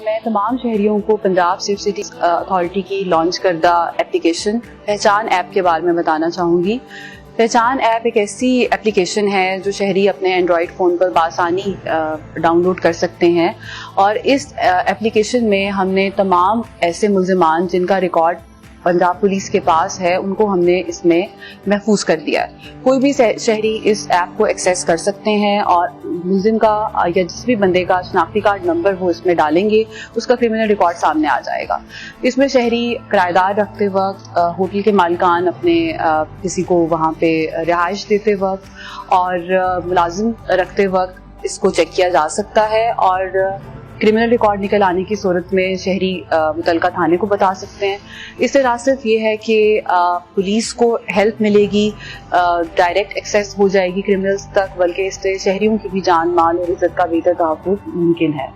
میں تمام شہریوں کو پنجاب سیف سٹی اتھارٹی کی لانچ کردہ اپلیکیشن پہچان ایپ کے بارے میں بتانا چاہوں گی۔ پہچان ایپ ایک ایسی اپلیکیشن ہے جو شہری اپنے اینڈرائڈ فون پر بآسانی ڈاؤن لوڈ کر سکتے ہیں، اور اس اپلیکیشن میں ہم نے تمام ایسے ملزمان جن کا ریکارڈ پنجاب پولیس کے پاس ہے ان کو ہم نے اس میں محفوظ کر دیا ہے۔ کوئی بھی شہری اس ایپ کو ایکسیس کر سکتے ہیں اور ملزم کا یا جس بھی بندے کا شناختی کارڈ نمبر وہ اس میں ڈالیں گے، اس کا کرمنل ریکارڈ سامنے آ جائے گا۔ اس میں شہری کرایہ دار رکھتے وقت، ہوٹل کے مالکان اپنے کسی کو وہاں پہ رہائش دیتے وقت اور ملازم رکھتے وقت اس کو چیک کیا جا سکتا ہے، اور کرمنل ریکارڈ نکل آنے کی صورت میں شہری متعلقہ تھانے کو بتا سکتے ہیں۔ اس سے راست یہ ہے کہ پولیس کو ہیلپ ملے گی، ڈائریکٹ ایکسیس ہو جائے گی کرمنلز تک، بلکہ اس سے شہریوں کی بھی جان مال اور عزت کا بہتر تحفظ ممکن ہے۔